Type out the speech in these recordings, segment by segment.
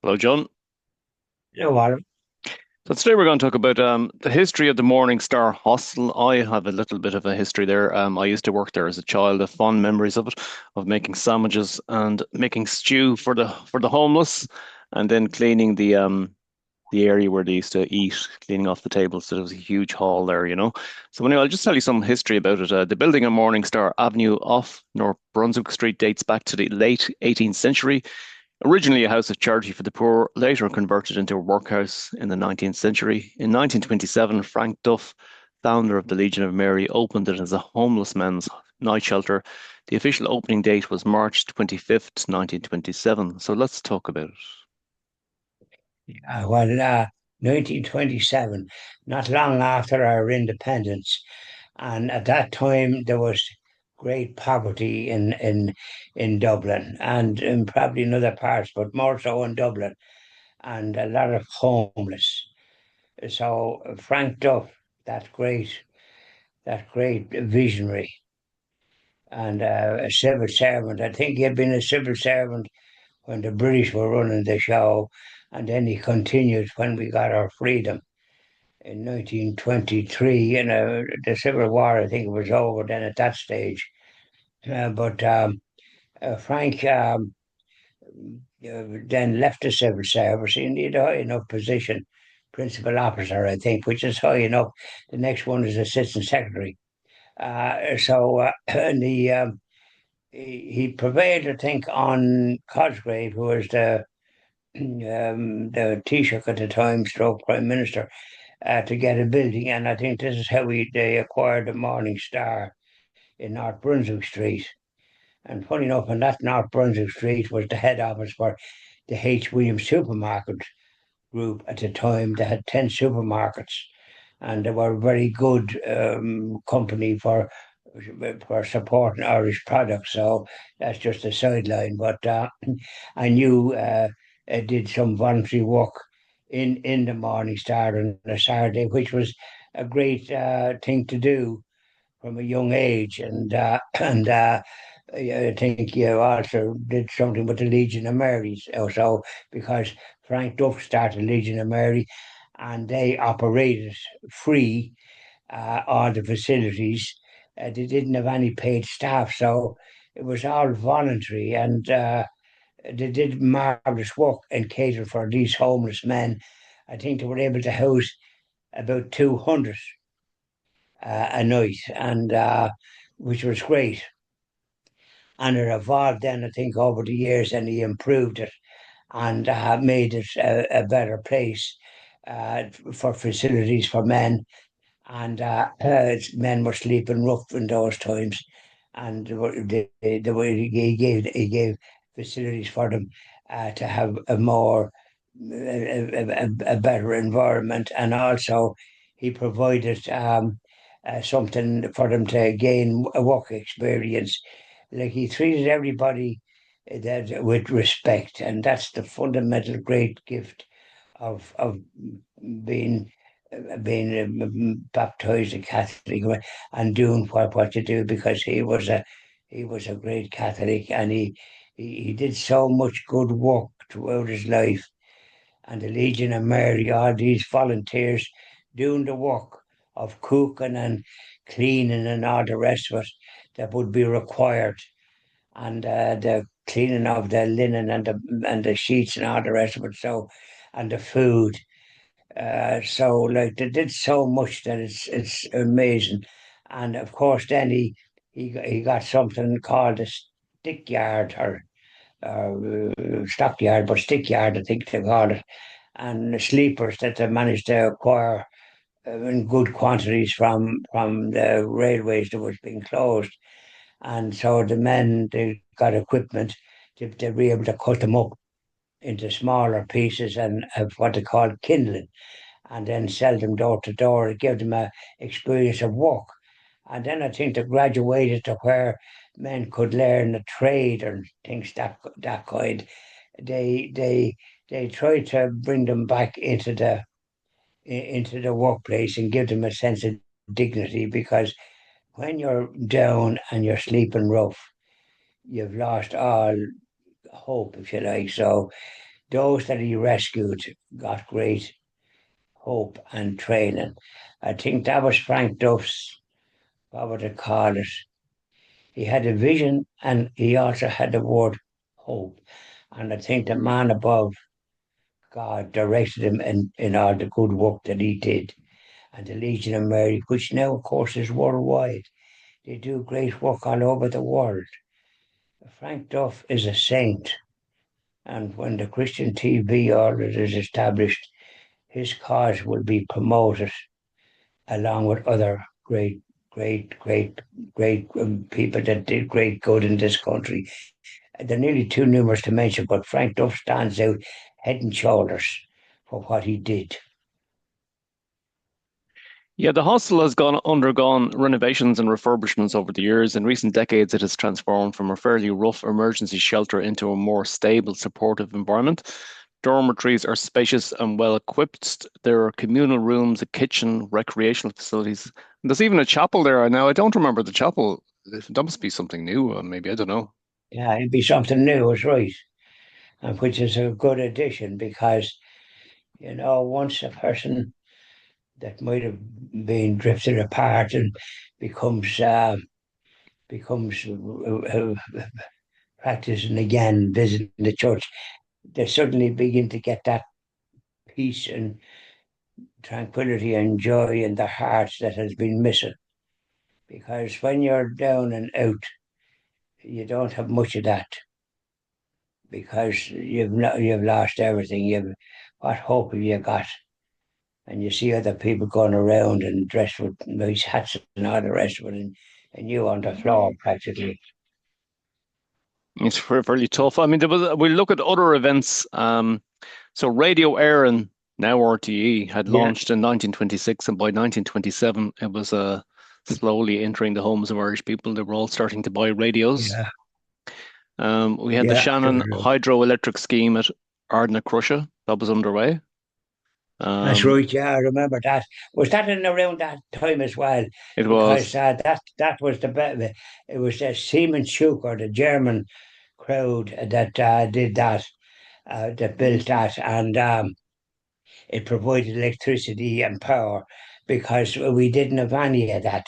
Hello, John. You know what? So today we're going to talk about the history of the Morning Star Hostel. I have a little bit of a history there. I used to work there as a child. I have fond memories of it, of making sandwiches and making stew for the homeless, and then cleaning the area where they used to eat, cleaning off the tables. So there was a huge hall there, you know. So anyway, I'll just tell you some history about it. The building on Morning Star Avenue off North Brunswick Street dates back to the late 18th century. Originally a house of charity for the poor, later converted into a workhouse in the 19th century. In 1927, Frank Duff, founder of the Legion of Mary, opened it as a homeless men's night shelter. The official opening date was March 25th, 1927. So let's talk about it. Well, 1927, not long after our independence, and at that time there was great poverty in Dublin and in probably in other parts, but more so in Dublin, and a lot of homeless. So Frank Duff, that great visionary, and a civil servant. I think he had been a civil servant when the British were running the show, and then he continued when we got our freedom in 1923. The Civil War, I think it was over then at that stage. But Frank then left the civil service in a high enough position, principal officer, I think, which is high enough. The next one is assistant secretary. And he prevailed, I think, on Cosgrave, who was the Taoiseach at the time, stroke Prime Minister, to get a building. And I think this is how they acquired the Morning Star in North Brunswick Street. And funny enough, on that North Brunswick Street was the head office for the H. Williams supermarket group at the time. They had 10 supermarkets, and they were a very good company for supporting Irish products. So that's just a sideline. But I knew I did some voluntary work in the Morning Star on a Saturday, which was a great thing to do from a young age. And I think you also did something with the Legion of Marys also, because Frank Duff started Legion of Mary, and they operated free all the facilities. They didn't have any paid staff, so it was all voluntary, and they did marvelous work and catered for these homeless men. I think they were able to house about 200 a night, and which was great. And it evolved then, I think, over the years, and he improved it and made it a better place for facilities for men. And men were sleeping rough in those times, and he gave facilities for them to have a better environment, and also he provided something for them to gain a work experience. Like, he treated everybody that with respect, and that's the fundamental great gift of being baptized a Catholic and doing what you do, because he was a great Catholic, and he did so much good work throughout his life. And the Legion of Mary, all these volunteers doing the work of cooking and cleaning and all the rest of it that would be required, and the cleaning of the linen and the sheets and all the rest of it. So, and the food. So like, they did so much that it's amazing. And of course, then he got something called a stick yard, or stockyard, but stick yard, I think they call it, and the sleepers that they managed to acquire in good quantities from the railways that was being closed. And so the men, they got equipment to be able to cut them up into smaller pieces and have what they call kindling, and then sell them door to door. It gave them a experience of work. And then I think they graduated to where men could learn a trade or things that kind. They they they tried to bring them back into the workplace and give them a sense of dignity, because when you're down and you're sleeping rough, you've lost all hope, if you like. So those that he rescued got great hope and training. I think that was Frank Duff's, what would I call it? He had a vision and he also had the word hope. And I think the man above God directed him in all the good work that he did. And the Legion of Mary, which now, of course, is worldwide. They do great work all over the world. Frank Duff is a saint. And when the Christian TV order is established, his cause will be promoted along with other great people that did great good in this country. They're nearly too numerous to mention, but Frank Duff stands out head and shoulders for what he did. Yeah, the hostel has undergone renovations and refurbishments over the years. In recent decades, it has transformed from a fairly rough emergency shelter into a more stable, supportive environment. Dormitories are spacious and well equipped. There are communal rooms, a kitchen, recreational facilities. And there's even a chapel there. Now, I don't remember the chapel. That must be something new, maybe. I don't know. Yeah, it'd be something new, is right, and which is a good addition because, once a person that might have been drifted apart and becomes practicing again, visiting the church, they suddenly begin to get that peace and tranquility and joy in their hearts that has been missing. Because when you're down and out, you don't have much of that because you've lost everything. What hope have you got? And you see other people going around and dressed with nice hats and all the rest of it, and you on the floor practically. It's fairly tough. I mean, we look at other events. So Radio Éireann, now RTE, had Yeah, launched in 1926, and by 1927, it was slowly entering the homes of Irish people. They were all starting to buy radios. yeah, We had the yeah. Shannon hydroelectric scheme at Ardnacrusha that was underway. That's Um, right. Yeah, I remember that. Was that in around that time as well? it was, Because that was the it was the Siemens Schucker, the German crowd that did that, that built that, and it provided electricity and power because we didn't have any of that.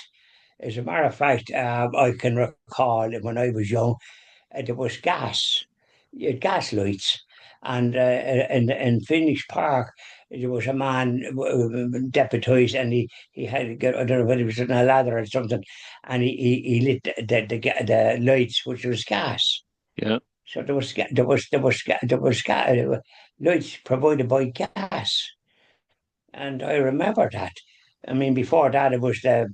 As a matter of fact, I can recall when I was young, there was gas, you had gas lights, and in Phoenix Park there was a man deputised, and he had I don't know whether he was on a ladder or something, and he lit the lights, which was gas. yeah. So there was lights provided by gas. And I remember that. I mean, before that, it was the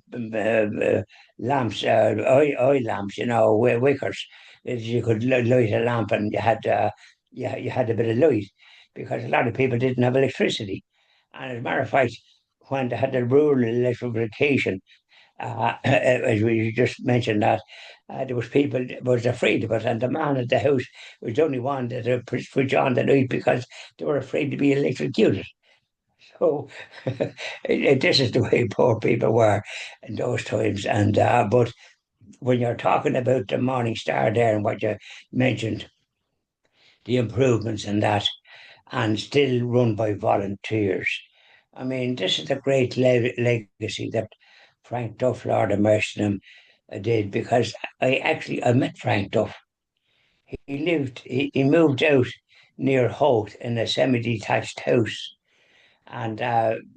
lamps, oil lamps, wickers. You could light a lamp and you had a bit of light because a lot of people didn't have electricity. And as a matter of fact, when they had the rural electrification, as we just mentioned that, there was people that was afraid of it, and the man at the house was the only one that switch on the light because they were afraid to be electrocuted. So this is the way poor people were in those times. And but when you're talking about the Morning Star there and what you mentioned, the improvements in that, and still run by volunteers. I mean, this is a great legacy that Frank Duff, Lord of mercy on him, did because I met Frank Duff. He moved out near Hoth in a semi-detached house, and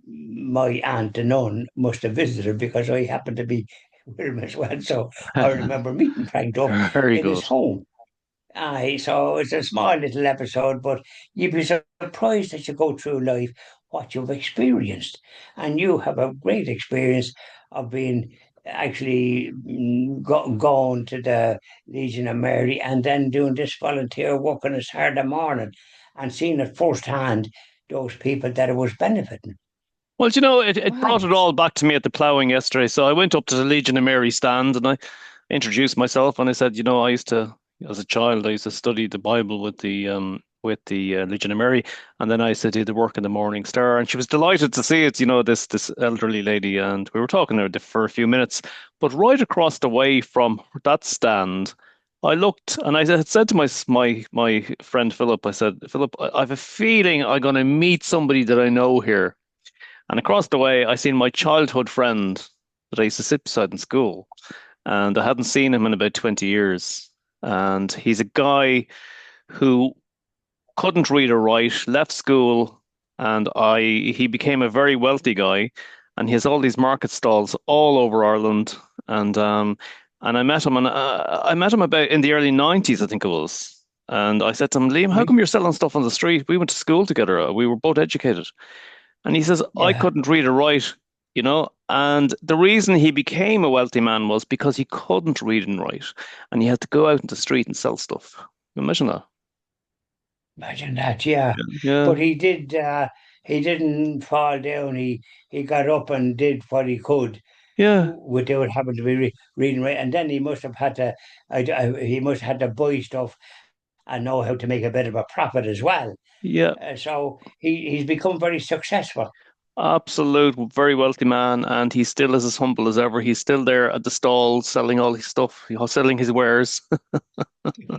my aunt, the nun, must have visited because I happened to be with him as well. So I remember meeting Frank Duff Very in his good. home. Aye, so it's a small little episode, but you'd be surprised as you go through life what you've experienced. And you have a great experience of being actually going to the Legion of Mary and then doing this volunteer work on a Saturday morning and seeing it firsthand, those people that it was benefiting. Well, it brought Wow. it all back to me at the ploughing yesterday. So I went up to the Legion of Mary stand and I introduced myself and I said, I used to, as a child, I used to study the Bible with the Legion of Mary, and then I used to do the work in the Morning Star, and she was delighted to see it. This elderly lady, and we were talking there for a few minutes. But right across the way from that stand, I looked and I had said to my friend Philip, I said, Philip, I have a feeling I'm going to meet somebody that I know here. And across the way, I seen my childhood friend that I used to sit beside in school, and I hadn't seen him in about 20 years. And he's a guy who couldn't read or write, left school, and I he became a very wealthy guy, and he has all these market stalls all over Ireland, and and I met him about in the early 90s, I think it was. And I said to him, Liam, how Right? come you're selling stuff on the street? We went to school together. We were both educated. And he says, I Yeah. couldn't read or write, you know. And the reason he became a wealthy man was because he couldn't read and write. And he had to go out in the street and sell stuff. Imagine that. Imagine that, yeah. Yeah. But he didn't fall down. He got up and did what he could Yeah. without having to be reading right. And then he must have had to, he must have had to buy stuff and know how to make a bit of a profit as well. Yeah. So he's become very successful. Absolute, very wealthy man, and he still is as humble as ever. He's still there at the stall selling all his stuff, selling his wares.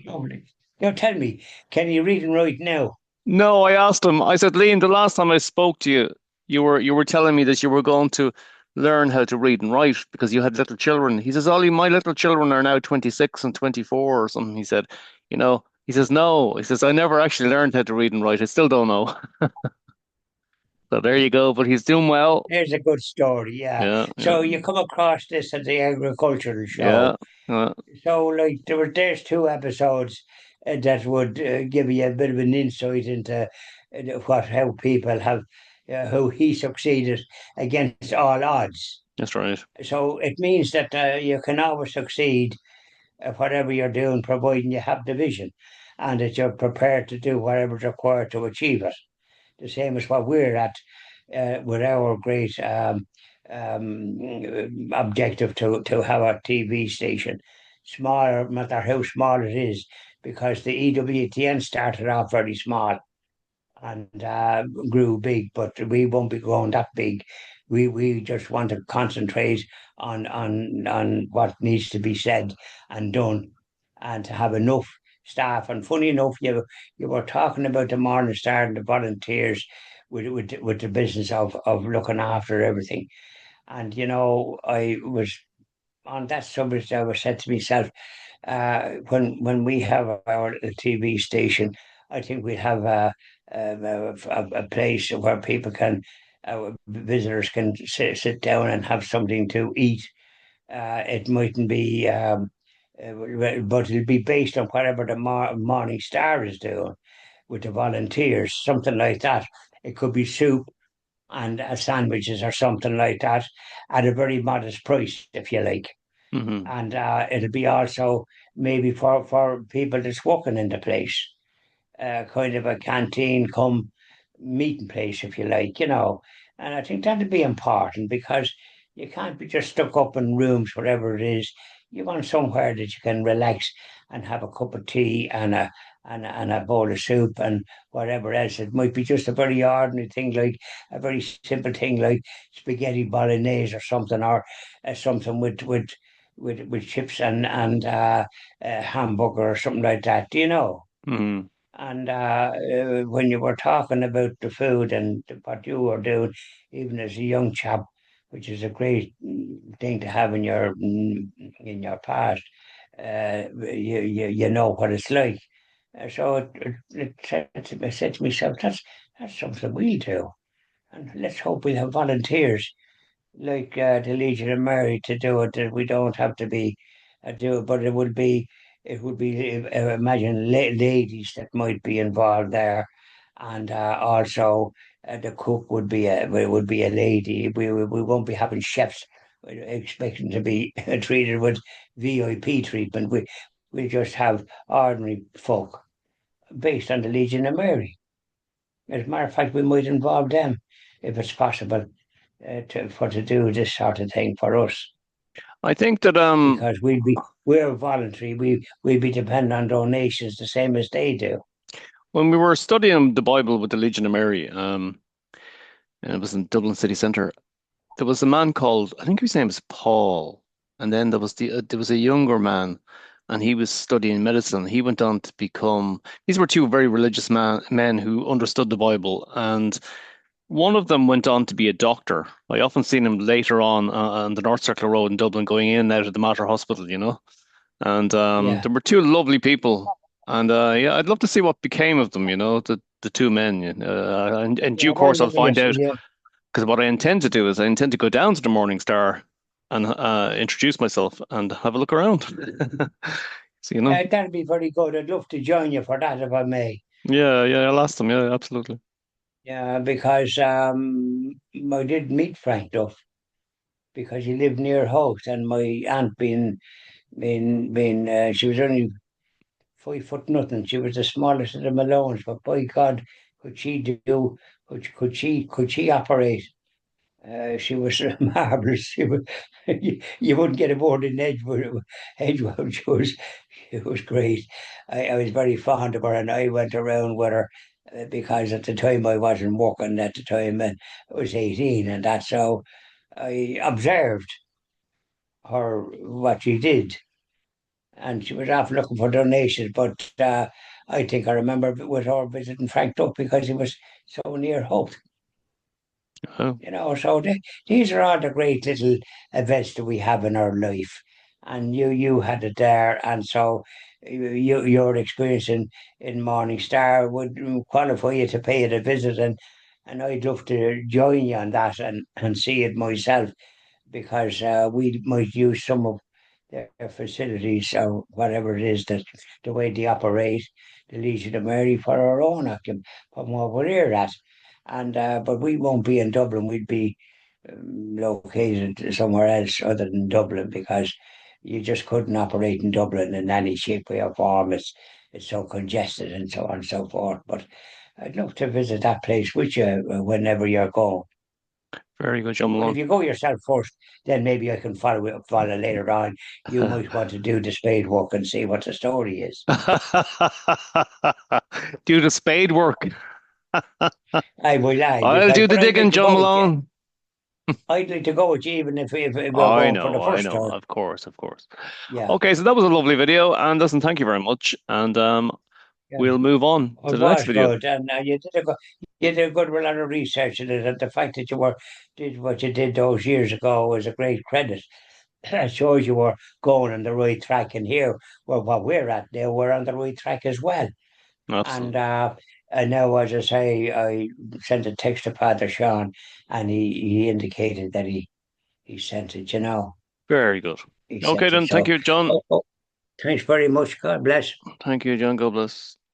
Lovely. Now tell me, can you read and write now? No, I asked him. I said, Liam, the last time I spoke to you, you were telling me that you were going to learn how to read and write because you had little children. He says, Ollie, my little children are now 26 and 24 or something. He said, he says, no. He says, I never actually learned how to read and write. I still don't know. So there you go. But he's doing well. There's a good story, yeah. Yeah, yeah, So you come across this at the agricultural yeah. show. So like there's two episodes that would give you a bit of an insight into what how people have how he succeeded against all odds. That's right. So it means that you can always succeed at whatever you're doing, providing you have the vision and that you're prepared to do whatever's required to achieve it. The same as what we're at with our great objective to have a TV station, smaller, no matter how small it is, because the EWTN started off very small and grew big, but we won't be growing that big. We just want to concentrate on what needs to be said and done, and to have enough staff. And funny enough, you were talking about the Morning Star and the volunteers with the business of looking after everything. And I was on that subject. I was said to myself, when we have our TV station, I think we'd have a place where people can, visitors can sit down and have something to eat. It mightn't be, but it'll be based on whatever the Morning Star is doing with the volunteers, something like that. It could be soup and sandwiches or something like that at a very modest price, if you like. Hmm. And it'll be also maybe for people that's working in the place, kind of a canteen come meeting place, if you like. And I think that'd be important because you can't be just stuck up in rooms, whatever it is. You want somewhere that you can relax and have a cup of tea and a bowl of soup and whatever else. It might be just a very ordinary thing, like a very simple thing like spaghetti bolognese or something, or something with chips and hamburger or something like that. Hmm. And when you were talking about the food and what you were doing, even as a young chap, which is a great thing to have in your past, you know what it's like. So I said to myself, that's something we do, and let's hope we have volunteers like the Legion of Mary to do it. That we don't have to be do it, but it would be imagine ladies that might be involved there, and also the cook would be a lady. We won't be having chefs expecting to be treated with VIP treatment. We just have ordinary folk based on the Legion of Mary. As a matter of fact, we might involve them if it's possible to do this sort of thing for us I think that because we're voluntary. We'd be dependent on donations the same as they do. when we were studying the Bible with the Legion of Mary, and it was in Dublin city centre, there was a man called, I think his name is Paul, and then there was a younger man and he was studying medicine. He went on to become, these were two very religious men who understood the Bible, and one of them went on to be a doctor. I often seen him later on the North Circular Road in Dublin going in and out of the Mater Hospital, you know. And Yeah. there were two lovely people. And yeah, I'd love to see what became of them, you know, the two men. In Yeah, due well, course, I'll find yes, out. yeah. Because what I intend to do is I intend to go down to the Morning Star and introduce myself and have a look around. So, you know, That'd be very good. I'd love to join you for that if I may. yeah, yeah, I'll ask them. Yeah, absolutely. Yeah, because I did meet Frank Duff because he lived near house, and my aunt being she was only 5 foot nothing. She was the smallest of the Malones, but by God, could she do? Could she operate? She was marvelous. You wouldn't get aboard in Edgewood. Edgewood, she was great. I was very fond of her, and I went around with her because at the time I wasn't working at the time, and I was 18, and that's how I observed her what she did, and she was off looking for donations. But I think I remember with her visiting Frank Duff because he was so near Hope. Oh, So these are all the great little events that we have in our life, and you had it there, and so your experience in Morning Star would qualify you to pay it a visit, and I'd love to join you on that and see it myself because we might use some of their facilities or whatever it is that the way they operate, the Legion of Mary for our own from what we're here at. And but we won't be in Dublin. We'd be located somewhere else other than Dublin because you just couldn't operate in Dublin in any shape, way, or form. It's so congested and so on and so forth. But I'd love to visit that place with you whenever you're going. very good, John But if Malone. you go yourself first, then maybe I can follow later on. You might want to do the spade work and see what the story is. Do the spade work. I will, I'll because do the but I'd like digging, to John go with you. Malone. I'd like to go with you, even if we're going for the I first know, time. of course, of course. Yeah, Okay, so that was a lovely video, and listen, thank you very much. And yeah. we'll move on It to the next was video. good, and you did a good lot of research in it, and the fact that did what you did those years ago is a great credit. It shows you were going on the right track, and here, well, what we're at now, we're on the right track as well. And Absolutely. now, as I say, I sent a text to Father Sean, and he indicated that he sent it. Very good. He Okay, sent it. then, thank So, you, John. oh, thanks very much. God bless. Thank you, John. God bless.